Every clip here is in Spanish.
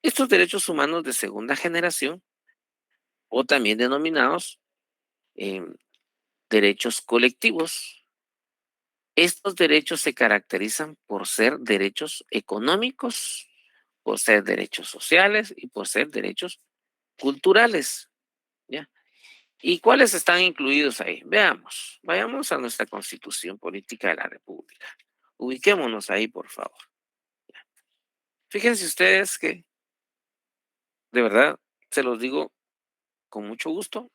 Estos derechos humanos de segunda generación, o también denominados em, derechos colectivos, estos derechos se caracterizan por ser derechos económicos, por ser derechos sociales y por ser derechos culturales, ¿ya? ¿Y cuáles están incluidos ahí? Veamos, vayamos a nuestra Constitución Política de la República. Ubiquémonos ahí, por favor. Fíjense ustedes que, de verdad, se los digo con mucho gusto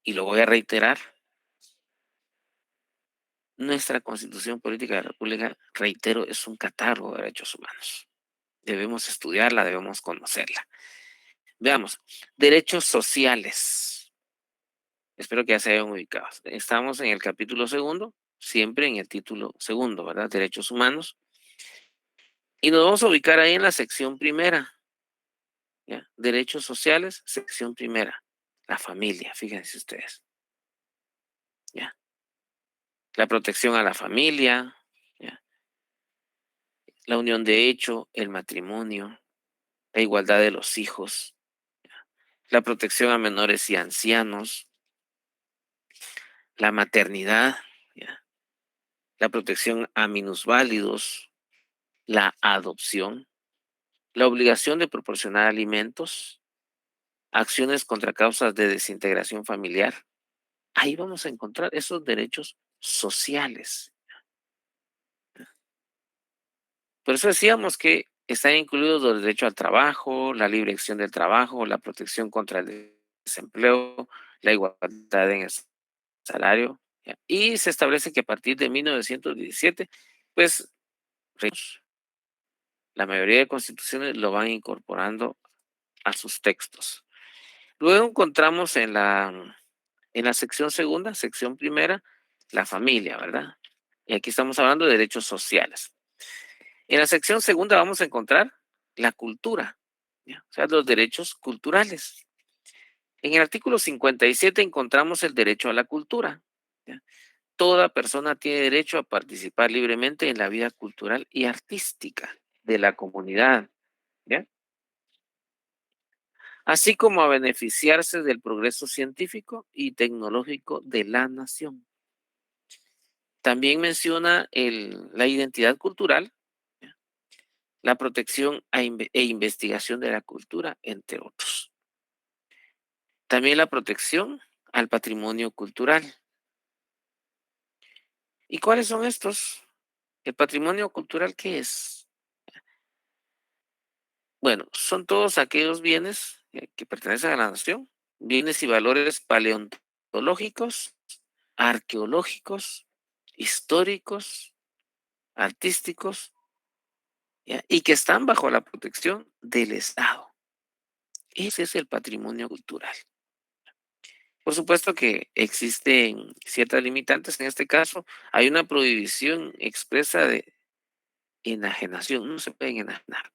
y lo voy a reiterar, nuestra Constitución Política de la República, reitero, es un catálogo de derechos humanos. Debemos estudiarla, debemos conocerla. Veamos, derechos sociales. Espero que ya se hayan ubicado. Estamos en el capítulo segundo, siempre en el título segundo, ¿verdad? Derechos humanos. Y nos vamos a ubicar ahí en la sección primera, ¿ya? Derechos sociales, sección primera. La familia, fíjense ustedes, ¿ya? La protección a la familia, ¿ya? La unión de hecho, el matrimonio, la igualdad de los hijos, la protección a menores y ancianos, la maternidad, ¿ya? La protección a minusválidos, la adopción, la obligación de proporcionar alimentos, acciones contra causas de desintegración familiar. Ahí vamos a encontrar esos derechos sociales. Por eso decíamos que están incluidos los derechos al trabajo, la libre elección del trabajo, la protección contra el desempleo, la igualdad en el salario. ¿Ya? Y se establece que a partir de 1917, pues la mayoría de constituciones lo van incorporando a sus textos. Luego encontramos en la sección segunda, sección primera, la familia, ¿verdad? Y aquí estamos hablando de derechos sociales. En la sección segunda vamos a encontrar la cultura, ¿ya? O sea, los derechos culturales. En el artículo 57 encontramos el derecho a la cultura, ¿ya? Toda persona tiene derecho a participar libremente en la vida cultural y artística de la comunidad, ¿ya? Así como a beneficiarse del progreso científico y tecnológico de la nación. También menciona la identidad cultural, ¿ya? La protección e investigación de la cultura, entre otros. También la protección al patrimonio cultural. ¿Y cuáles son estos? ¿El patrimonio cultural qué es? Bueno, son todos aquellos bienes que pertenecen a la nación, bienes y valores paleontológicos, arqueológicos, históricos, artísticos, ¿ya? Y que están bajo la protección del Estado. Ese es el patrimonio cultural. Por supuesto que existen ciertas limitantes. En este caso, hay una prohibición expresa de enajenación. No se pueden enajenar,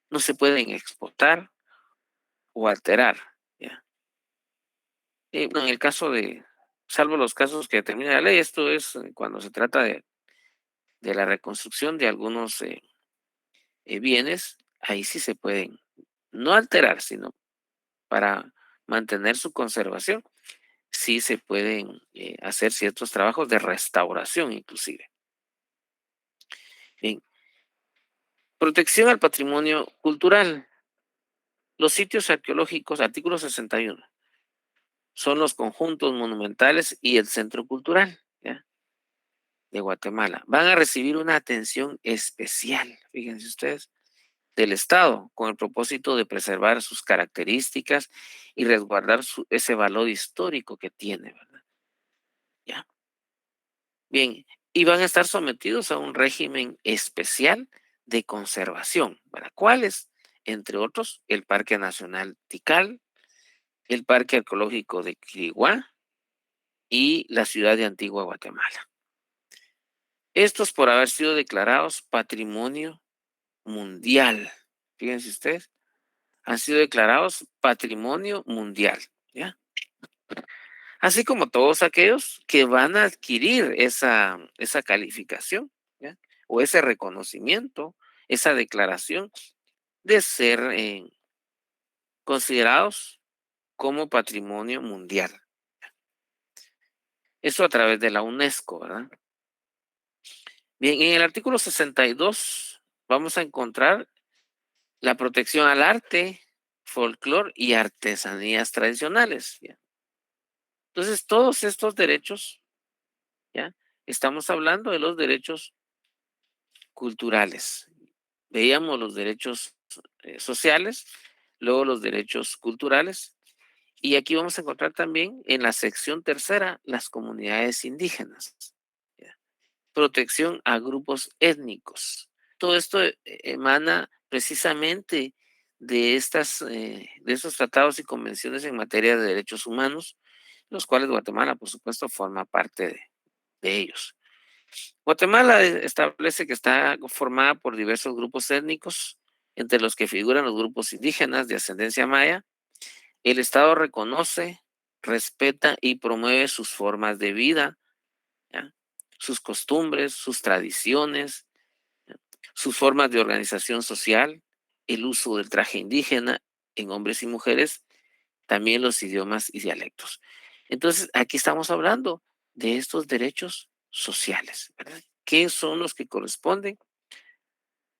no se pueden exportar o alterar, ¿ya? No, en el caso de, salvo los casos que determina la ley, esto es cuando se trata de la reconstrucción de algunos bienes, ahí sí se pueden no alterar, sino para mantener su conservación, sí se pueden hacer ciertos trabajos de restauración inclusive. Bien, protección al patrimonio cultural. Los sitios arqueológicos, artículo 61, son los conjuntos monumentales y el centro cultural, ¿ya? De Guatemala. Van a recibir una atención especial, fíjense ustedes, del Estado, con el propósito de preservar sus características y resguardar ese valor histórico que tiene, ¿verdad? ¿Ya? Bien, y van a estar sometidos a un régimen especial de conservación, ¿verdad? ¿Cuáles? Entre otros, el Parque Nacional Tikal, el Parque Arqueológico de Quiriguá y la ciudad de Antigua Guatemala. Estos por haber sido declarados Patrimonio Mundial. Fíjense ustedes, han sido declarados Patrimonio Mundial, ¿ya? Así como todos aquellos que van a adquirir esa calificación, ¿ya? O ese reconocimiento, esa declaración de ser considerados como patrimonio mundial. Eso a través de la UNESCO, ¿verdad? Bien, en el artículo 62 vamos a encontrar la protección al arte, folclore y artesanías tradicionales. ¿Ya? Entonces, todos estos derechos, ¿ya? Estamos hablando de los derechos culturales. Veíamos los derechos sociales, luego los derechos culturales, y aquí vamos a encontrar también en la sección tercera las comunidades indígenas. ¿Ya? Protección a grupos étnicos. Todo esto emana precisamente de estos tratados y convenciones en materia de derechos humanos, los cuales Guatemala, por supuesto, forma parte de ellos. Guatemala establece que está formada por diversos grupos étnicos, entre los que figuran los grupos indígenas de ascendencia maya. El Estado reconoce, respeta y promueve sus formas de vida, ¿ya? Sus costumbres, sus tradiciones, ¿ya? Sus formas de organización social, el uso del traje indígena en hombres y mujeres, también los idiomas y dialectos. Entonces, aquí estamos hablando de estos derechos sociales, ¿verdad? ¿Qué son los que corresponden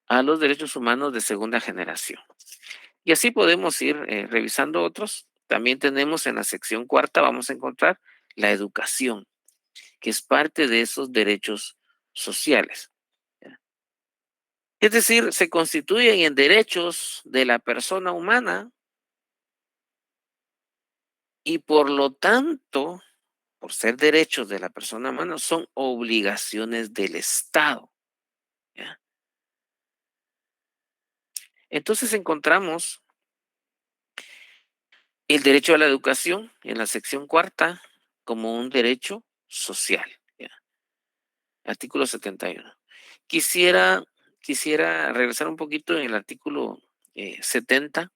a los derechos humanos de segunda generación? Y así podemos ir revisando otros. También tenemos en la sección cuarta, vamos a encontrar la educación, que es parte de esos derechos sociales. ¿Ya? Es decir, se constituyen en derechos de la persona humana y por lo tanto, por ser derechos de la persona humana, son obligaciones del Estado. ¿Ya? Entonces encontramos el derecho a la educación en la sección cuarta como un derecho social. ¿Ya? Artículo 71. Quisiera, quisiera regresar un poquito en el artículo 70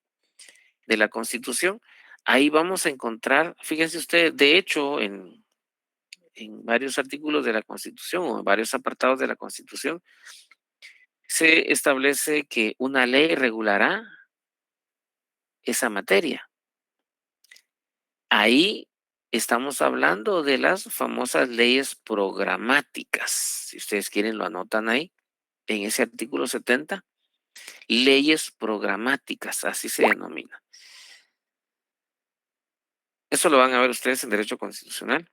de la Constitución. Ahí vamos a encontrar, fíjense ustedes, de hecho, en varios artículos de la Constitución o en varios apartados de la Constitución, se establece que una ley regulará esa materia. Ahí estamos hablando de las famosas leyes programáticas. Si ustedes quieren, lo anotan ahí, en ese artículo 70. Leyes programáticas, así se denomina. Eso lo van a ver ustedes en Derecho Constitucional.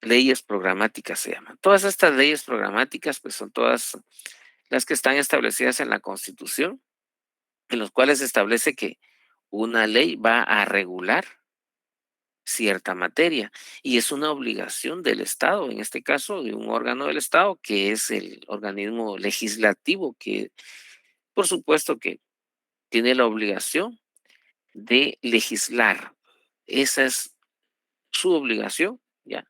Leyes programáticas se llaman. Todas estas leyes programáticas, pues son todas las que están establecidas en la Constitución, en los cuales se establece que una ley va a regular cierta materia y es una obligación del Estado, en este caso de un órgano del Estado que es el organismo legislativo que por supuesto que tiene la obligación de legislar. Esa es su obligación, ¿ya?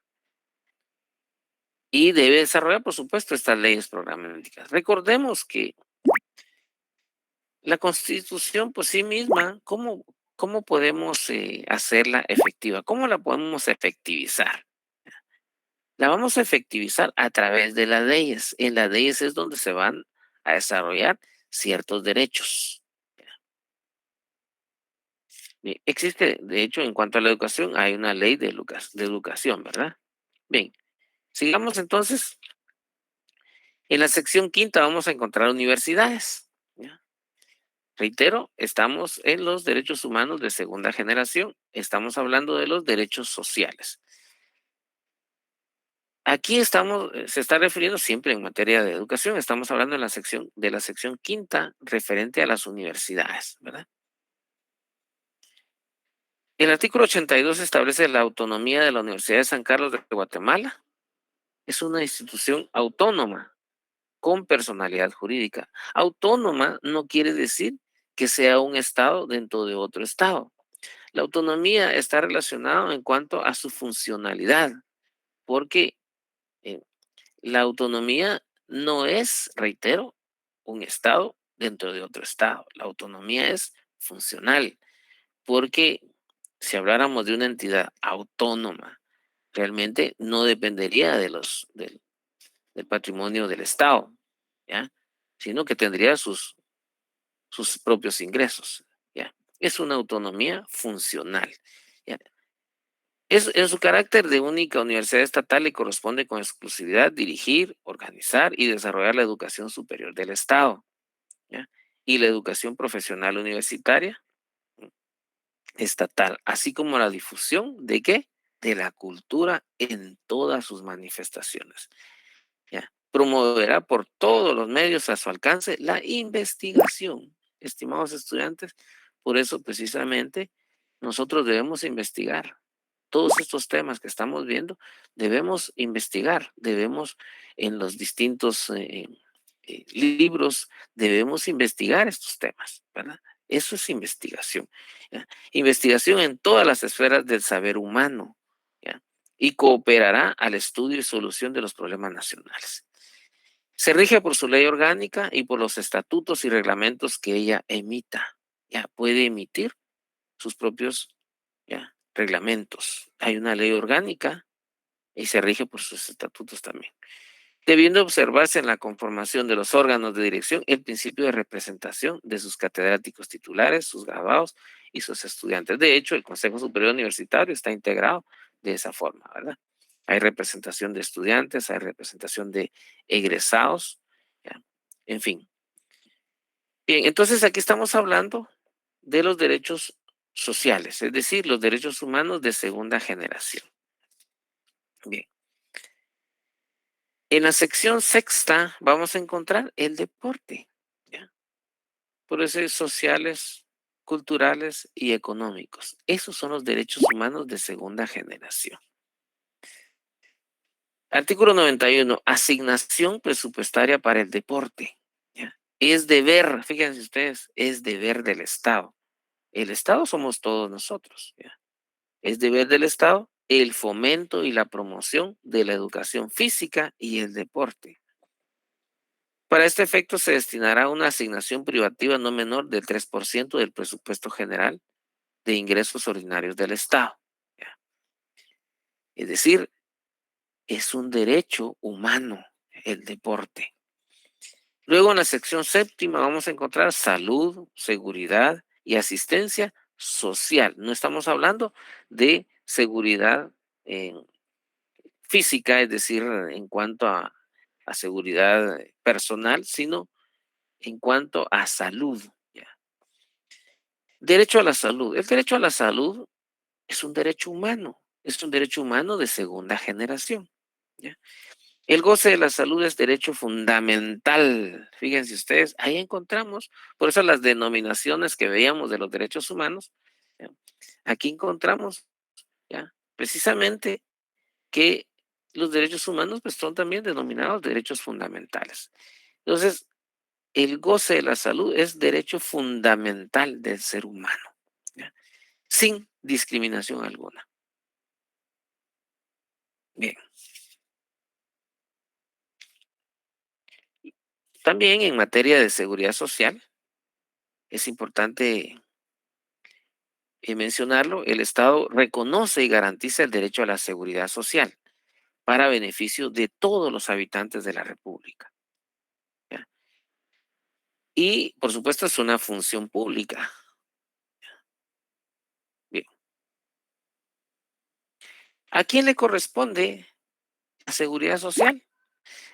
Y debe desarrollar, por supuesto, estas leyes programáticas. Recordemos que la Constitución por sí misma, ¿cómo podemos hacerla efectiva? ¿Cómo la podemos efectivizar? La vamos a efectivizar a través de las leyes. En las leyes es donde se van a desarrollar ciertos derechos. Bien, existe, de hecho, en cuanto a la educación, hay una ley de educación, ¿verdad? Bien, sigamos entonces. En la sección quinta vamos a encontrar universidades. ¿Ya? Reitero, estamos en los derechos humanos de segunda generación. Estamos hablando de los derechos sociales. Aquí estamos, se está refiriendo siempre en materia de educación. Estamos hablando de la sección quinta referente a las universidades, ¿verdad? El artículo 82 establece la autonomía de la Universidad de San Carlos de Guatemala. Es una institución autónoma con personalidad jurídica. Autónoma no quiere decir que sea un estado dentro de otro estado. La autonomía está relacionada en cuanto a su funcionalidad, porque eh, la autonomía no es, reitero, un estado dentro de otro estado. La autonomía es funcional, porque si habláramos de una entidad autónoma, realmente no dependería del patrimonio del Estado, ¿ya? sino que tendría sus propios ingresos, ¿ya? Es una autonomía funcional, ¿ya? En su carácter de única universidad estatal le corresponde con exclusividad dirigir, organizar y desarrollar la educación superior del Estado, ¿ya? Y la educación profesional universitaria estatal, así como la difusión de ¿qué? De la cultura en todas sus manifestaciones, ¿ya? Promoverá por todos los medios a su alcance la investigación, estimados estudiantes. Por eso, precisamente, nosotros debemos investigar todos estos temas que estamos viendo, debemos investigar, debemos en los distintos libros, debemos investigar estos temas, ¿verdad? Eso es investigación, ¿ya? Investigación en todas las esferas del saber humano, ¿ya? Y cooperará al estudio y solución de los problemas nacionales. Se rige por su ley orgánica y por los estatutos y reglamentos que ella emita. Ya puede emitir sus propios, ya, reglamentos. Hay una ley orgánica y se rige por sus estatutos también. Debiendo observarse en la conformación de los órganos de dirección el principio de representación de sus catedráticos titulares, sus graduados y sus estudiantes. De hecho, el Consejo Superior Universitario está integrado de esa forma, ¿verdad? Hay representación de estudiantes, hay representación de egresados, ¿ya? En fin. Bien, entonces aquí estamos hablando de los derechos sociales, es decir, los derechos humanos de segunda generación. Bien, en la sección sexta vamos a encontrar el deporte, ¿ya? Por eso es sociales, culturales y económicos. Esos son los derechos humanos de segunda generación. Artículo 91. Asignación presupuestaria para el deporte, ¿ya? Es deber, fíjense ustedes, es deber del Estado. El Estado somos todos nosotros, ¿ya? Es deber del Estado el fomento y la promoción de la educación física y el deporte. Para este efecto se destinará una asignación privativa no menor del 3% del presupuesto general de ingresos ordinarios del Estado, ¿ya? Es decir, es un derecho humano el deporte. Luego en la sección séptima vamos a encontrar salud, seguridad y asistencia social. No estamos hablando de seguridad física, es decir, en cuanto a seguridad personal, sino en cuanto a salud, ¿ya? Derecho a la salud. El derecho a la salud es un derecho humano de segunda generación, ¿ya? El goce de la salud es derecho fundamental. Fíjense ustedes, ahí encontramos, por eso las denominaciones que veíamos de los derechos humanos, ¿ya? Aquí encontramos, ¿ya? Precisamente que los derechos humanos pues, son también denominados derechos fundamentales. Entonces, el goce de la salud es derecho fundamental del ser humano, ¿ya? Sin discriminación alguna. Bien, también en materia de seguridad social, es importante mencionarlo, el Estado reconoce y garantiza el derecho a la seguridad social para beneficio de todos los habitantes de la República, ¿ya? Y, por supuesto, es una función pública. Bien, ¿a quién le corresponde la seguridad social?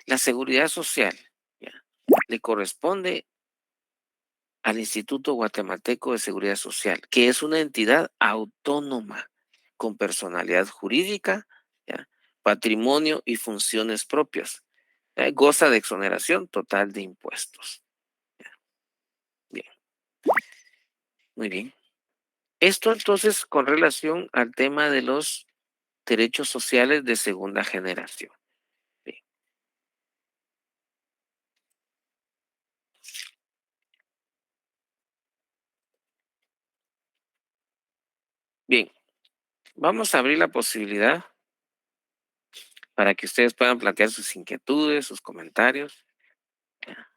La seguridad social, ¿ya? Le corresponde al Instituto Guatemalteco de Seguridad Social, que es una entidad autónoma con personalidad jurídica, ¿ya? Patrimonio y funciones propias. Goza de exoneración total de impuestos. Bien, muy bien. Esto entonces con relación al tema de los derechos sociales de segunda generación. Bien, bien, vamos a abrir la posibilidad para que ustedes puedan plantear sus inquietudes, sus comentarios. Ya,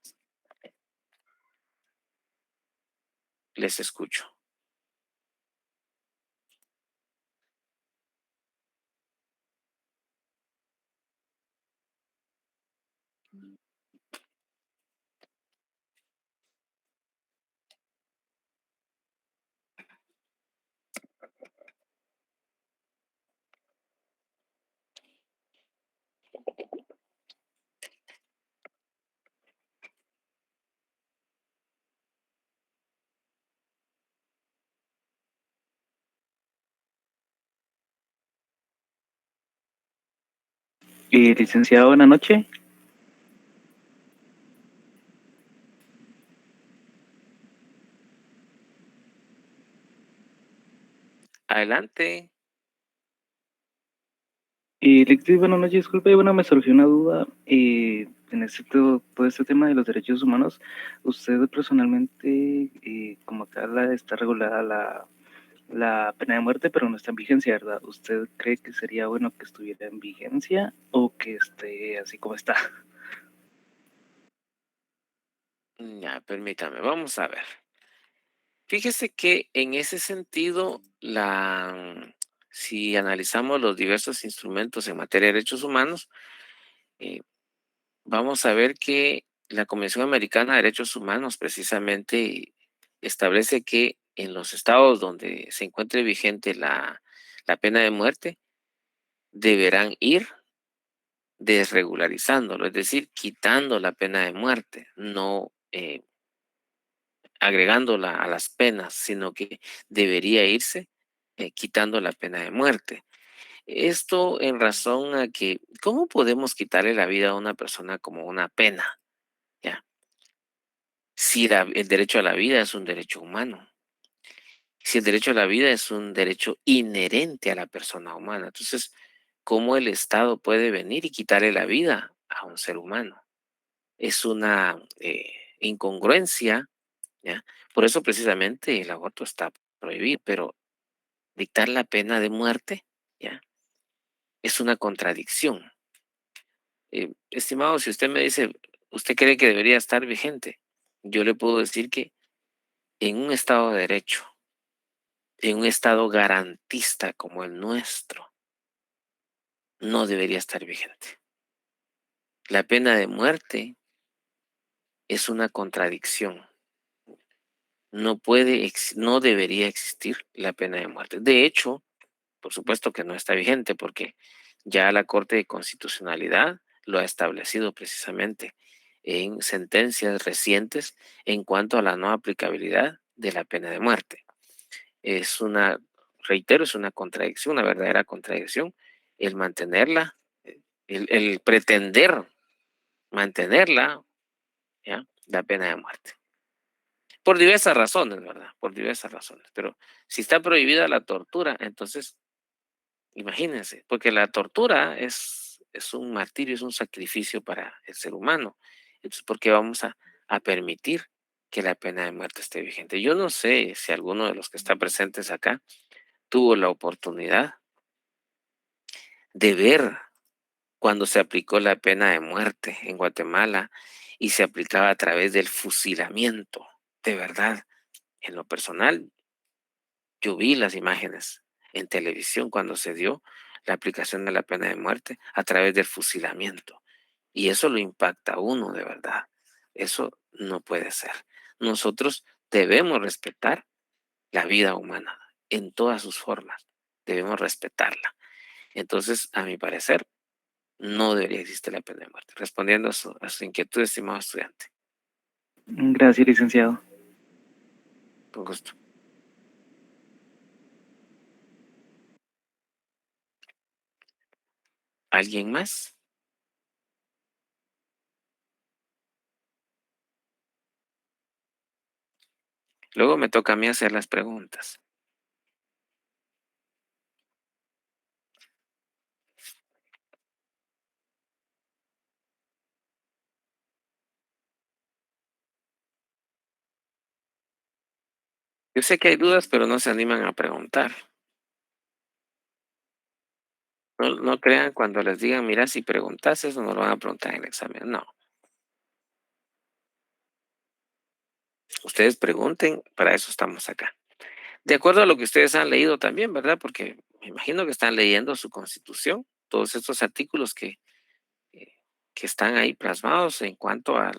les escucho. Licenciado, buenas noches. Adelante. Buenas noches, disculpe, bueno, me surgió una duda en todo este tema de los derechos humanos. Usted personalmente, como tal, está regulada la pena de muerte, pero no está en vigencia, ¿verdad? ¿Usted cree que sería bueno que estuviera en vigencia o que esté así como está? Ya, permítame, vamos a ver. Fíjese que en ese sentido, si analizamos los diversos instrumentos en materia de derechos humanos, eh, vamos a ver que la Convención Americana de Derechos Humanos precisamente establece que en los estados donde se encuentre vigente la pena de muerte, deberán ir desregularizándolo, es decir, quitando la pena de muerte, no agregándola a las penas, sino que debería irse quitando la pena de muerte. Esto en razón a que, ¿cómo podemos quitarle la vida a una persona como una pena? ¿Ya? Si el derecho a la vida es un derecho humano, si el derecho a la vida es un derecho inherente a la persona humana, entonces, ¿cómo el Estado puede venir y quitarle la vida a un ser humano? Es una incongruencia, ¿ya? Por eso precisamente el aborto está prohibido, pero dictar la pena de muerte, ¿ya? Es una contradicción. Estimado, si usted me dice, ¿usted cree que debería estar vigente? Yo le puedo decir que en un Estado de Derecho, en un Estado garantista como el nuestro, no debería estar vigente. La pena de muerte es una contradicción. No debería existir la pena de muerte. De hecho, por supuesto que no está vigente porque ya la Corte de Constitucionalidad lo ha establecido precisamente en sentencias recientes en cuanto a la no aplicabilidad de la pena de muerte. Es una, reitero, es una contradicción, una verdadera contradicción el mantenerla, el pretender mantenerla, ¿ya? La pena de muerte. Por diversas razones, ¿verdad? Por diversas razones. Pero si está prohibida la tortura, entonces imagínense, porque la tortura es un martirio, es un sacrificio para el ser humano. Entonces, ¿por qué vamos a permitir que la pena de muerte esté vigente? Yo no sé si alguno de los que están presentes acá tuvo la oportunidad de ver cuando se aplicó la pena de muerte en Guatemala y se aplicaba a través del fusilamiento. De verdad, en lo personal, yo vi las imágenes en televisión cuando se dio la aplicación de la pena de muerte a través del fusilamiento. Y eso lo impacta a uno de verdad. Eso no puede ser. Nosotros debemos respetar la vida humana en todas sus formas. Debemos respetarla. Entonces, a mi parecer, no debería existir la pena de muerte. Respondiendo a su inquietud, estimado estudiante. Gracias, licenciado. Con gusto. ¿Alguien más? Luego me toca a mí hacer las preguntas. Yo sé que hay dudas, pero no se animan a preguntar. No crean cuando les digan, mira, si preguntas eso, no lo van a preguntar en el examen. No. Ustedes pregunten, para eso estamos acá. De acuerdo a lo que ustedes han leído también, ¿verdad? Porque me imagino que están leyendo su constitución, todos estos artículos eh, que están ahí plasmados en cuanto a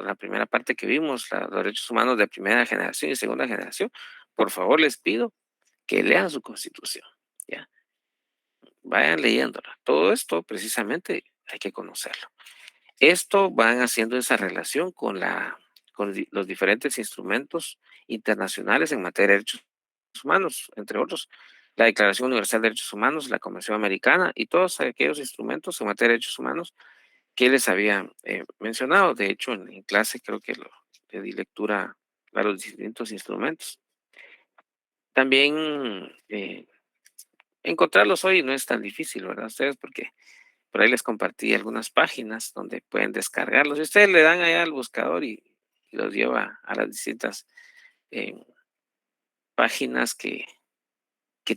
la primera parte que vimos, los derechos humanos de primera generación y segunda generación. Por favor, les pido que lean su constitución. ¿Ya? Vayan leyéndola. Todo esto precisamente hay que conocerlo. Esto van haciendo esa relación con los diferentes instrumentos internacionales en materia de derechos humanos, entre otros, la Declaración Universal de Derechos Humanos, la Convención Americana y todos aquellos instrumentos en materia de derechos humanos que les había mencionado. De hecho, en clase creo que le di lectura a los distintos instrumentos. También encontrarlos hoy no es tan difícil, ¿verdad? Ustedes, porque por ahí les compartí algunas páginas donde pueden descargarlos. Y ustedes le dan allá al buscador y los lleva a las distintas eh, páginas que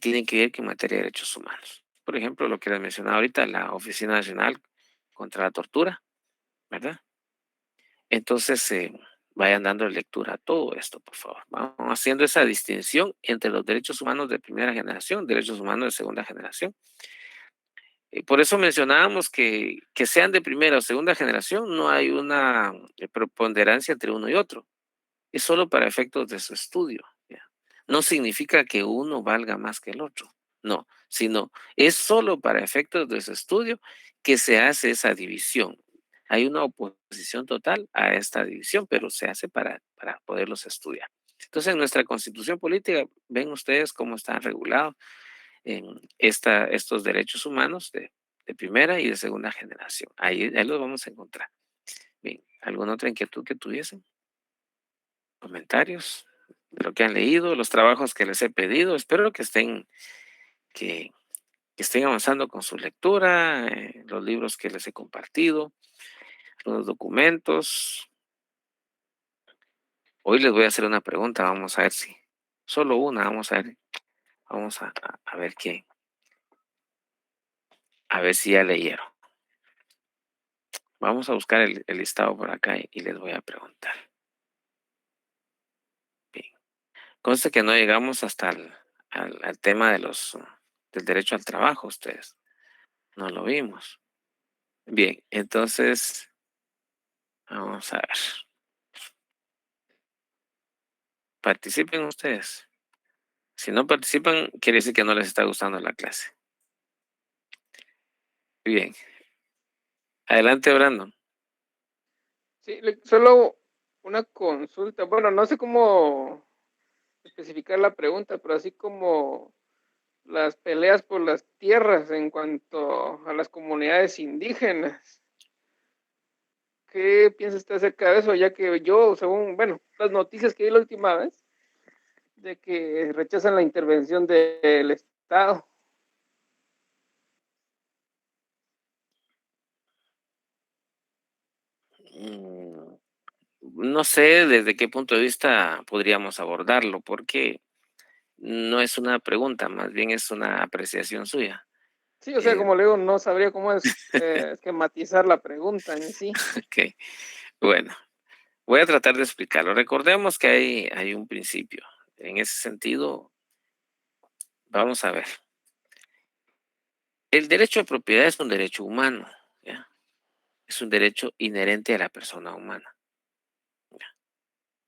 tienen que ver con materia de derechos humanos. Por ejemplo, lo que les mencionaba ahorita, la Oficina Nacional contra la Tortura, ¿verdad? Entonces, vayan dando lectura a todo esto, por favor. Vamos haciendo esa distinción entre los derechos humanos de primera generación, derechos humanos de segunda generación. Por eso mencionábamos que sean de primera o segunda generación, no hay una preponderancia entre uno y otro. Es solo para efectos de su estudio. ¿Ya? No significa que uno valga más que el otro. No, sino es solo para efectos de su estudio que se hace esa división. Hay una oposición total a esta división, pero se hace para poderlos estudiar. Entonces, en nuestra constitución política, ven ustedes cómo están regulados en estos derechos humanos de primera y de segunda generación. Ahí los vamos a encontrar. Bien, ¿alguna otra inquietud que tuviesen? ¿Comentarios de lo que han leído, los trabajos que les he pedido? Espero que, que estén avanzando con su lectura, los libros que les he compartido, los documentos. Hoy les voy a hacer una pregunta, vamos a ver si, solo una, vamos a ver, vamos a ver qué, a ver si ya leyeron. Vamos a buscar el listado por acá y les voy a preguntar. Bien. Conste que no llegamos hasta al tema del derecho al trabajo, ustedes. No lo vimos. Bien, entonces, vamos a ver. Participen ustedes. Si no participan, quiere decir que no les está gustando la clase. Bien. Adelante, Brandon. Sí, solo una consulta. Bueno, no sé cómo especificar la pregunta, pero así como las peleas por las tierras en cuanto a las comunidades indígenas, ¿qué piensa usted acerca de eso? Ya que yo, según, bueno, las noticias que vi la última vez, de que rechazan la intervención del Estado. Mm, No sé desde qué punto de vista podríamos abordarlo, porque no es una pregunta, más bien es una apreciación suya. Sí, o sea, Eh, como le digo, no sabría cómo esquematizar la pregunta en sí. ok, bueno, voy a tratar de explicarlo. Recordemos que hay un principio. En ese sentido, vamos a ver. El derecho de propiedad es un derecho humano, ¿ya? Es un derecho inherente a la persona humana. ¿Ya?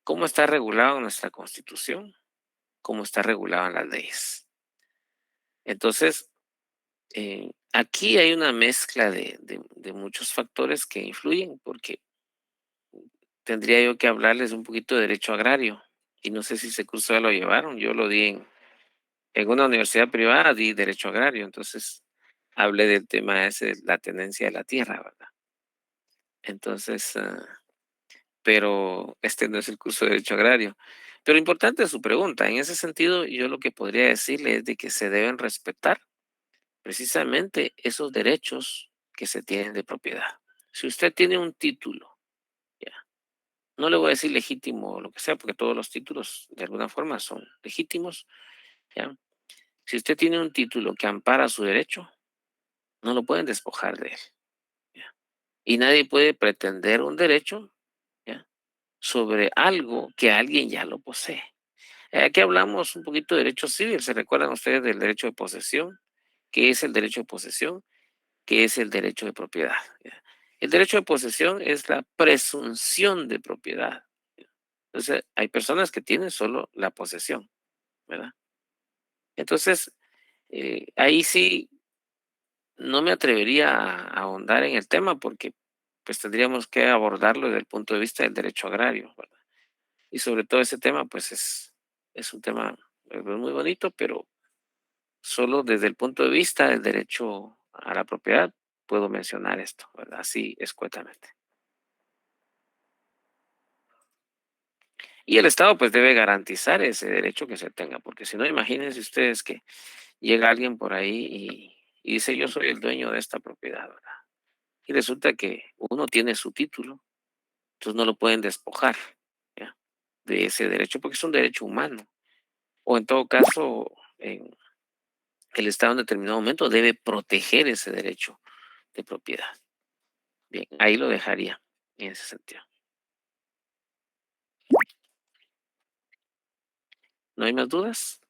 ¿Cómo está regulado en nuestra Constitución? ¿Cómo está regulado en las leyes? Entonces, aquí hay una mezcla de muchos factores que influyen, porque tendría yo que hablarles un poquito de derecho agrario. Y no sé si ese curso ya lo llevaron. Yo lo di en una universidad privada, di derecho agrario. Entonces, hablé del tema ese, de la tenencia de la tierra, ¿verdad? Entonces, pero este no es el curso de derecho agrario. Pero importante es su pregunta. En ese sentido, yo lo que podría decirle es de que se deben respetar precisamente esos derechos que se tienen de propiedad. Si usted tiene un título, ya, no le voy a decir legítimo o lo que sea, porque todos los títulos de alguna forma son legítimos, ya. Si usted tiene un título que ampara su derecho, no lo pueden despojar de él, ya. Y nadie puede pretender un derecho, ya, sobre algo que alguien ya lo posee. Aquí hablamos un poquito de derecho civil. ¿Se recuerdan ustedes del derecho de posesión? ¿Qué es el derecho de posesión? ¿Qué es el derecho de propiedad? ¿Ya? El derecho de posesión es la presunción de propiedad. ¿Ya? Entonces, hay personas que tienen solo la posesión, ¿verdad? Entonces, ahí sí no me atrevería a ahondar en el tema porque pues tendríamos que abordarlo desde el punto de vista del derecho agrario, ¿verdad? Y sobre todo ese tema, pues es un tema muy bonito, pero Solo desde el punto de vista del derecho a la propiedad puedo mencionar esto, ¿verdad? Así escuetamente. Y el Estado pues debe garantizar ese derecho que se tenga, porque si no, imagínense ustedes que llega alguien por ahí y dice yo soy el dueño de esta propiedad, ¿verdad? Y resulta que uno tiene su título, entonces no lo pueden despojar, ¿ya? De ese derecho porque es un derecho humano. O en todo caso, el Estado en determinado momento debe proteger ese derecho de propiedad. Bien, ahí lo dejaría en ese sentido. ¿No hay más dudas?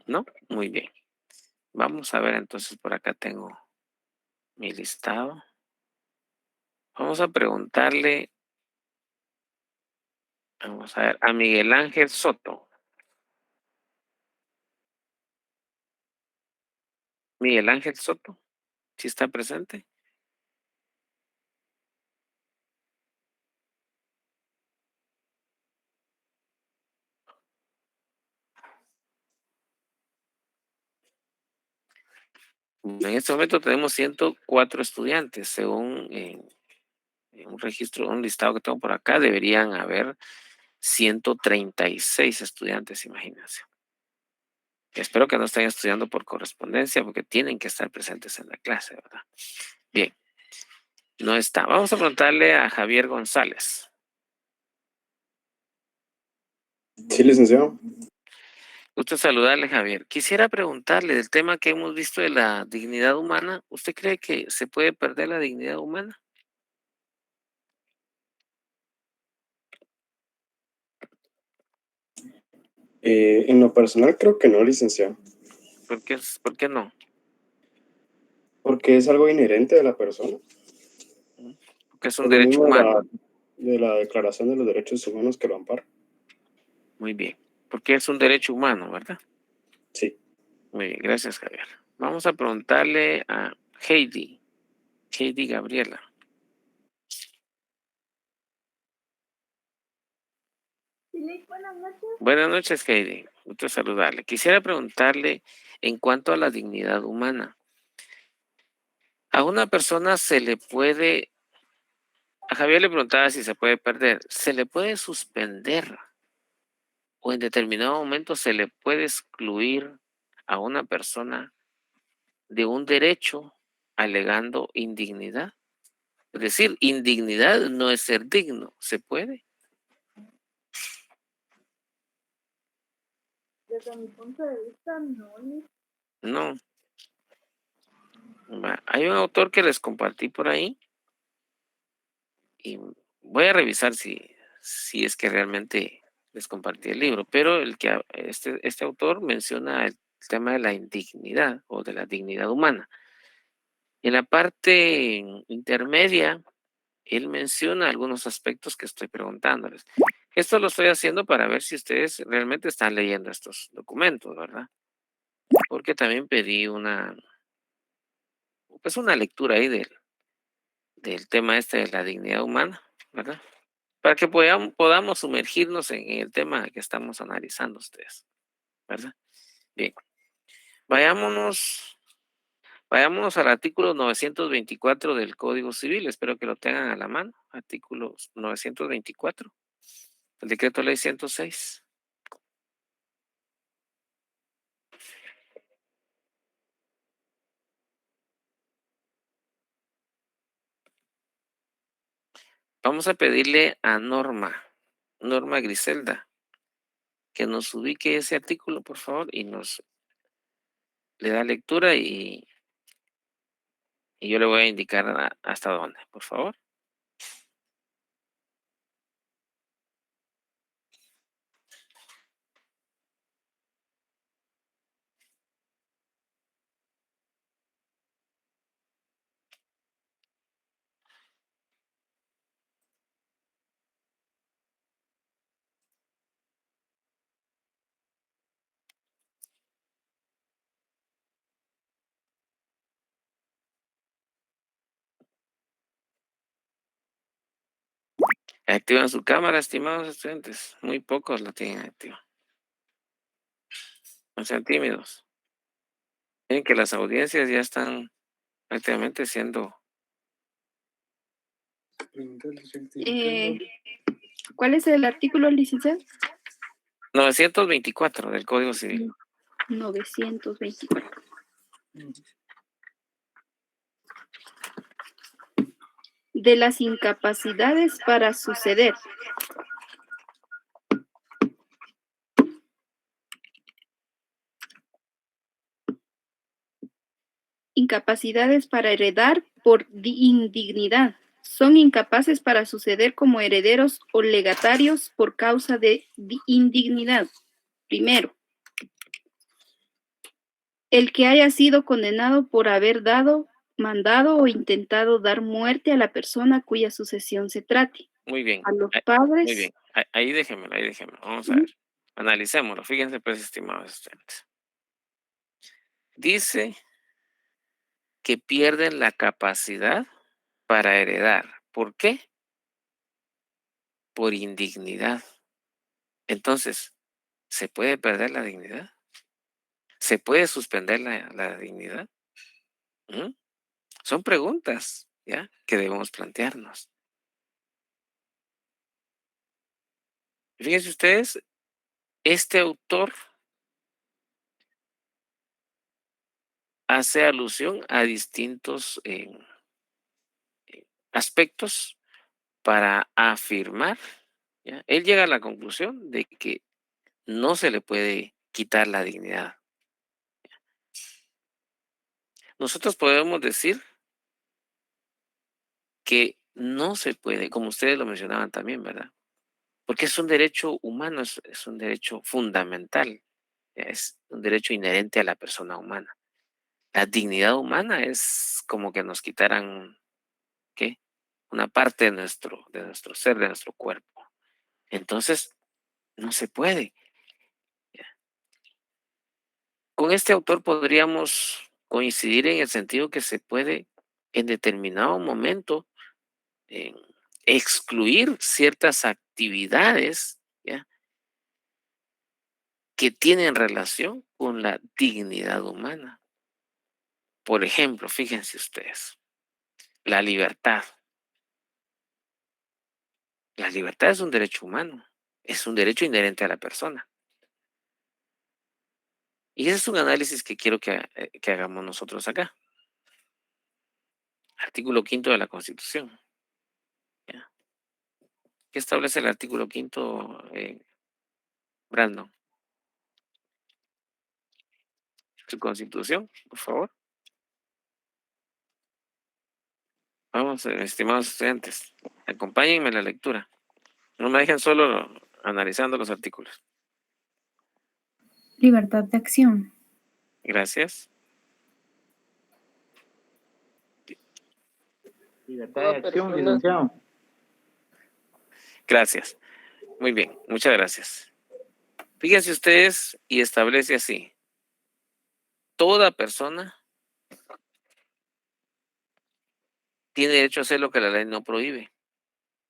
¿No? Muy bien. Vamos a ver entonces, por acá tengo mi listado. Vamos a preguntarle, vamos a ver, a Miguel Ángel Soto. Miguel Ángel Soto, ¿sí está presente? En este momento tenemos 104 estudiantes, según en un registro, un listado que tengo por acá, deberían haber 136 estudiantes, imagínense. Espero que no estén estudiando por correspondencia porque tienen que estar presentes en la clase, ¿verdad? Bien, no está. Vamos a preguntarle a Javier González. Sí, licenciado. Gusto saludarle, Javier. Quisiera preguntarle del tema que hemos visto de la dignidad humana. ¿Usted cree que se puede perder la dignidad humana? En lo personal creo que no, licenciado, ¿Por qué no? porque es algo inherente de la persona, Porque es un por lo derecho mismo humano. de la Declaración de los Derechos Humanos que lo ampara. Muy bien. Porque es un derecho humano, ¿verdad? Sí. Muy bien, gracias, Javier. Vamos a preguntarle a Heidi. Heidi Gabriela. Buenas noches, Heidi. Gusto saludarle. Quisiera preguntarle en cuanto a la dignidad humana. A una persona se le puede, a Javier le preguntaba si se puede perder, se le puede suspender o en determinado momento se le puede excluir a una persona de un derecho alegando indignidad. Es decir, indignidad no es ser digno. ¿Se puede? Desde mi punto de vista, no. No. Hay un autor que les compartí por ahí y voy a revisar si es que realmente les compartí el libro, pero este autor menciona el tema de la indignidad o de la dignidad humana. En la parte intermedia, él menciona algunos aspectos que estoy preguntándoles. Esto lo estoy haciendo para ver si ustedes realmente están leyendo estos documentos, ¿verdad? Porque también pedí pues una lectura ahí del tema este de la dignidad humana, ¿verdad? Para que podamos sumergirnos en el tema que estamos analizando ustedes, ¿verdad? Bien, vayámonos, vayámonos al artículo 924 del Código Civil, espero que lo tengan a la mano, artículo 924, el decreto ley 106. Vamos a pedirle a Norma Griselda, que nos ubique ese artículo, por favor, y nos le da lectura y yo le voy a indicar hasta dónde, por favor. Activan su cámara, estimados estudiantes. Muy pocos la tienen activa. No sean tímidos. Miren que las audiencias ya están prácticamente siendo... ¿Cuál es el artículo, licenciado? 924 del Código Civil. 924. De las incapacidades para suceder. Incapacidades para heredar por indignidad. Son incapaces para suceder como herederos o legatarios por causa de indignidad. Primero, el que haya sido condenado por haber dado, mandado o intentado dar muerte a la persona cuya sucesión se trate. Muy bien. A los Muy padres. bien. Ahí déjenmelo. Vamos a ver. Analicémoslo. Fíjense, pues, estimados estudiantes. Dice que pierden la capacidad para heredar. ¿Por qué? Por indignidad. Entonces, ¿se puede perder la dignidad? ¿Se puede suspender la dignidad? ¿Mm? Son preguntas, ¿ya?, que debemos plantearnos. Fíjense ustedes, este autor hace alusión a distintos aspectos para afirmar, ¿ya? Él llega a la conclusión de que no se le puede quitar la dignidad. Nosotros podemos decir que no se puede, como ustedes lo mencionaban también, ¿verdad? Porque es un derecho humano, es un derecho fundamental, es un derecho inherente a la persona humana. La dignidad humana es como que nos quitaran, ¿qué?, una parte de nuestro ser, de nuestro cuerpo. Entonces, no se puede. Con este autor podríamos coincidir en el sentido que se puede en determinado momento excluir ciertas actividades, ¿ya?, que tienen relación con la dignidad humana. Por ejemplo, fíjense ustedes, la libertad. La libertad es un derecho humano, es un derecho inherente a la persona. Y ese es un análisis que quiero que hagamos nosotros acá. Artículo 5 de la Constitución. ¿Ya? ¿Qué establece el artículo 5, Brandon? Su Constitución, por favor. Vamos, estimados estudiantes, acompáñenme en la lectura. No me dejen solo analizando los artículos. Libertad de acción. Gracias. Libertad Toda de acción, persona- licenciado. Gracias. Muy bien, muchas gracias. Fíjense ustedes y establece así: toda persona tiene derecho a hacer lo que la ley no prohíbe.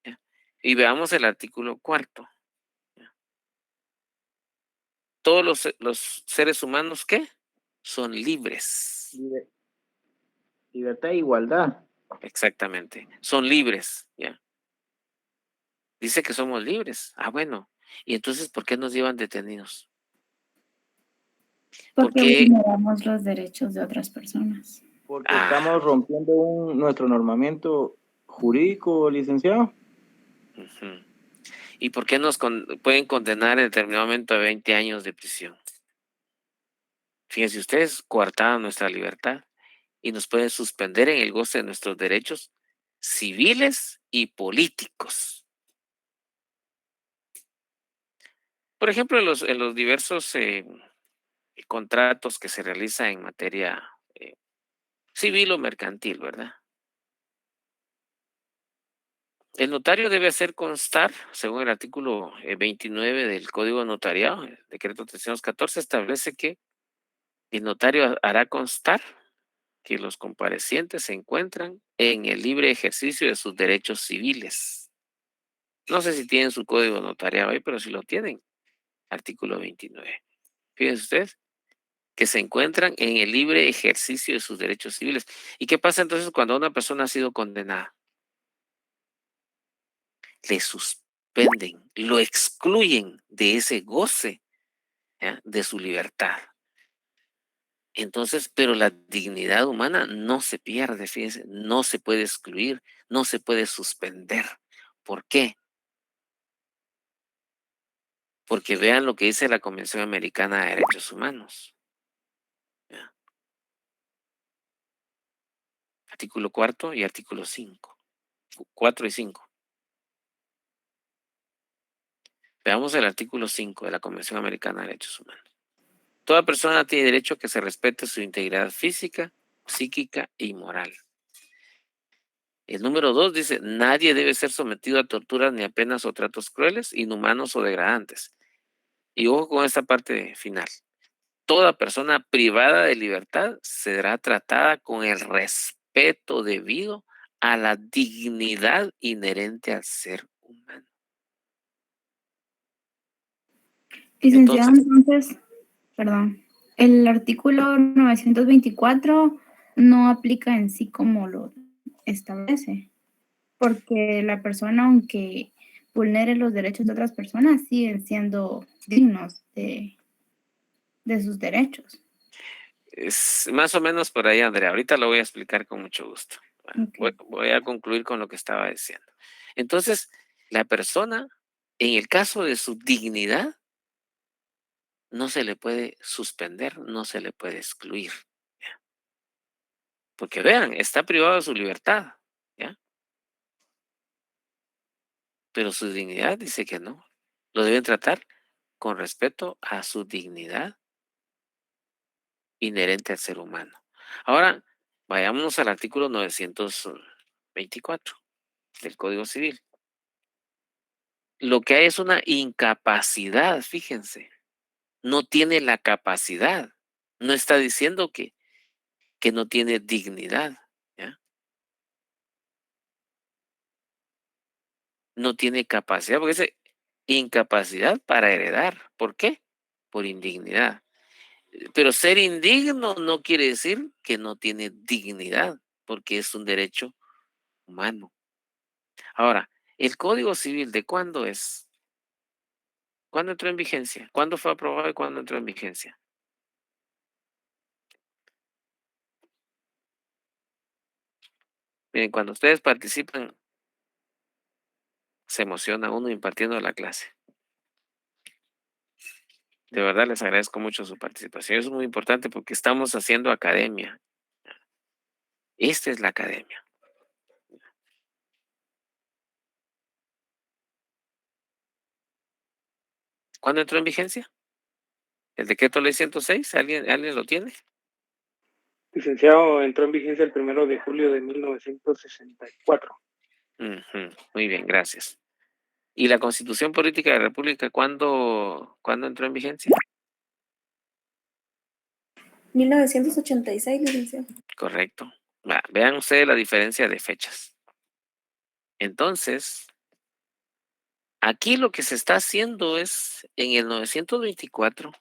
¿Ya? Y veamos el artículo 4. ¿Ya? Todos los seres humanos, ¿qué? Son libres. Libertad e igualdad. Exactamente. Son libres. ¿Ya? Dice que somos libres. Ah, bueno. ¿Y entonces por qué nos llevan detenidos? Porque Porque vulneramos los derechos de otras personas. Porque estamos rompiendo nuestro normamiento jurídico, licenciado. Ujú. ¿Y por qué nos pueden condenar en determinado momento a 20 años de prisión? Fíjense ustedes, coartada nuestra libertad y nos pueden suspender en el goce de nuestros derechos civiles y políticos. Por ejemplo, en los diversos contratos que se realizan en materia civil o mercantil, ¿verdad? El notario debe hacer constar, según el artículo 29 del Código Notariado, el decreto 314, establece que el notario hará constar que los comparecientes se encuentran en el libre ejercicio de sus derechos civiles. No sé si tienen su código notariado ahí, pero si lo tienen, artículo 29. Fíjense ustedes, que se encuentran en el libre ejercicio de sus derechos civiles. ¿Y qué pasa entonces cuando una persona ha sido condenada? Le suspenden, lo excluyen de ese goce, ¿ya?, de su libertad. Entonces, pero la dignidad humana no se pierde, fíjense, no se puede excluir, no se puede suspender. ¿Por qué? Porque vean lo que dice la Convención Americana de Derechos Humanos. ¿Ya? Artículo 4 y artículo 5. 4 y 5. Veamos el artículo 5 de la Convención Americana de Derechos Humanos. Toda persona tiene derecho a que se respete su integridad física, psíquica y moral. El número 2 dice, nadie debe ser sometido a torturas ni a penas o tratos crueles, inhumanos o degradantes. Y ojo con esta parte final. Toda persona privada de libertad será tratada con el respeto debido a la dignidad inherente al ser humano. Licenciado, entonces, perdón, el artículo 924 no aplica en sí como lo establece, porque la persona, aunque vulnere los derechos de otras personas, siguen siendo dignos de sus derechos. Es más o menos por ahí, Andrea. Ahorita lo voy a explicar con mucho gusto. Voy a concluir con lo que estaba diciendo. Entonces, la persona, en el caso de su dignidad, no se le puede suspender, no se le puede excluir. ¿Ya? Porque vean, está privado de su libertad, ¿ya? Pero su dignidad dice que no. Lo deben tratar con respeto a su dignidad inherente al ser humano. Ahora, vayámonos al artículo 924 del Código Civil. Lo que hay es una incapacidad, fíjense. No tiene la capacidad. No está diciendo que no tiene dignidad, ¿ya? No tiene capacidad, porque dice incapacidad para heredar. ¿Por qué? Por indignidad. Pero ser indigno no quiere decir que no tiene dignidad, porque es un derecho humano. Ahora, ¿el Código Civil de cuándo es? ¿Cuándo entró en vigencia? ¿Cuándo fue aprobado y cuándo entró en vigencia? Miren, cuando ustedes participan, se emociona uno impartiendo la clase. De verdad les agradezco mucho su participación. Es muy importante porque estamos haciendo academia. Esta es la academia. ¿Cuándo entró en vigencia? ¿El decreto ley 106? ¿Alguien lo tiene? Licenciado, entró en vigencia el 1 de julio de 1964. Muy bien, gracias. ¿Y la Constitución Política de la República cuándo entró en vigencia? 1986, licenciado. Correcto. Vean ustedes la diferencia de fechas. Entonces, aquí lo que se está haciendo es, en el 924,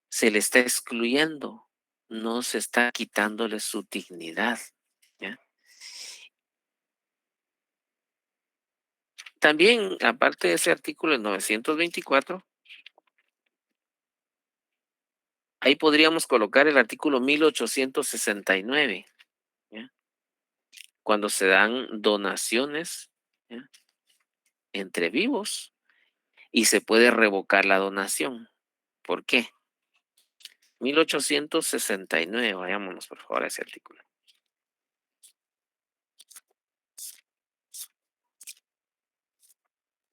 se le está excluyendo, no se está quitándole su dignidad, ¿ya? También, aparte de ese artículo, el 924, ahí podríamos colocar el artículo 1869, ¿ya? Cuando se dan donaciones, ¿ya?, entre vivos y se puede revocar la donación. ¿Por qué? 1869, vayámonos por favor a ese artículo.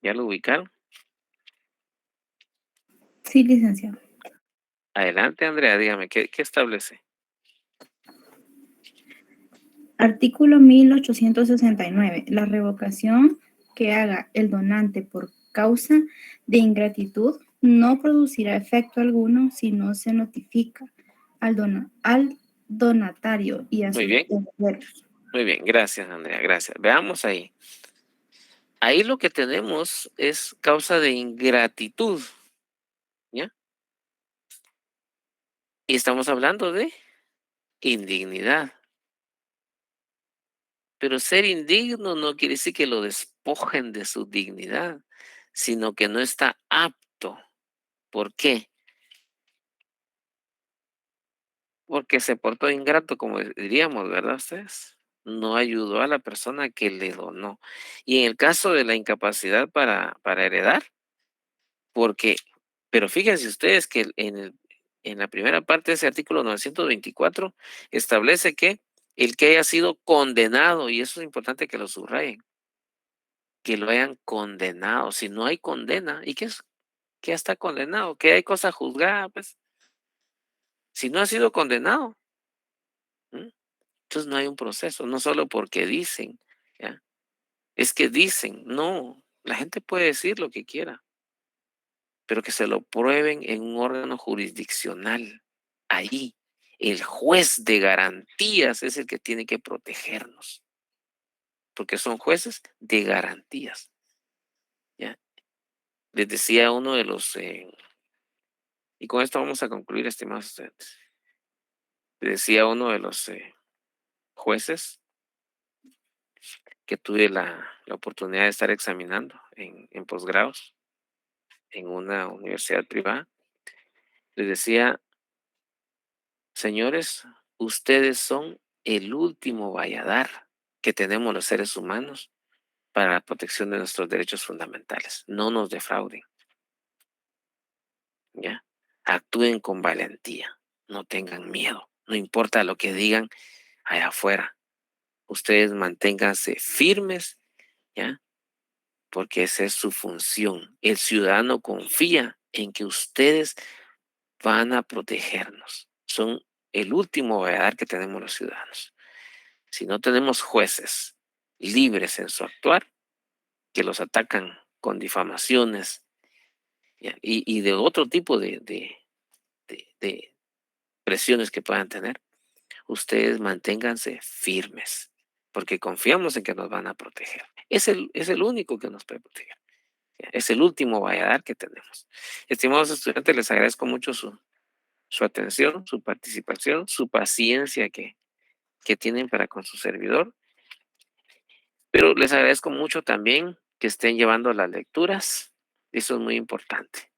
¿Ya lo ubicaron? Sí, licenciado. Adelante, Andrea, dígame, ¿qué establece? Artículo 1869. La revocación que haga el donante por causa de ingratitud no producirá efecto alguno si no se notifica al donatario y a sus herederos. Muy bien, gracias, Andrea, gracias. Veamos ahí. Ahí lo que tenemos es causa de ingratitud, ¿ya? Y estamos hablando de indignidad. Pero ser indigno no quiere decir que lo despojen de su dignidad, sino que no está apto. ¿Por qué? Porque se portó ingrato, como diríamos, ¿verdad ustedes? No ayudó a la persona que le donó. Y en el caso de la incapacidad para heredar, porque, pero fíjense ustedes que en la primera parte de ese artículo 924 establece que el que haya sido condenado, y eso es importante que lo subrayen, que lo hayan condenado. Si no hay condena, ¿y qué es? Que ya está condenado, que hay cosa juzgada, pues. Si no ha sido condenado, ¿m? Entonces no hay un proceso, no solo porque dicen, ¿ya? Es que dicen, no, la gente puede decir lo que quiera, pero que se lo prueben en un órgano jurisdiccional. Ahí, el juez de garantías es el que tiene que protegernos, porque son jueces de garantías, ¿ya? Les decía uno de los, y con esto vamos a concluir, estimados estudiantes. Les decía uno de los jueces que tuve la oportunidad de estar examinando en posgrados en una universidad privada, les decía, señores, ustedes son el último valladar que tenemos los seres humanos para la protección de nuestros derechos fundamentales. No nos defrauden, ¿ya? Actúen con valentía, no tengan miedo, no importa lo que digan allá afuera. Ustedes manténganse firmes, ¿ya? Porque esa es su función. El ciudadano confía en que ustedes van a protegernos. Son el último valladar que tenemos los ciudadanos. Si no tenemos jueces libres en su actuar, que los atacan con difamaciones, ¿ya? Y de otro tipo de presiones que puedan tener, ustedes manténganse firmes, porque confiamos en que nos van a proteger. Es el único que nos puede proteger. Es el último valladar que tenemos. Estimados estudiantes, les agradezco mucho su atención, su participación, su paciencia que tienen para con su servidor. Pero les agradezco mucho también que estén llevando las lecturas. Eso es muy importante.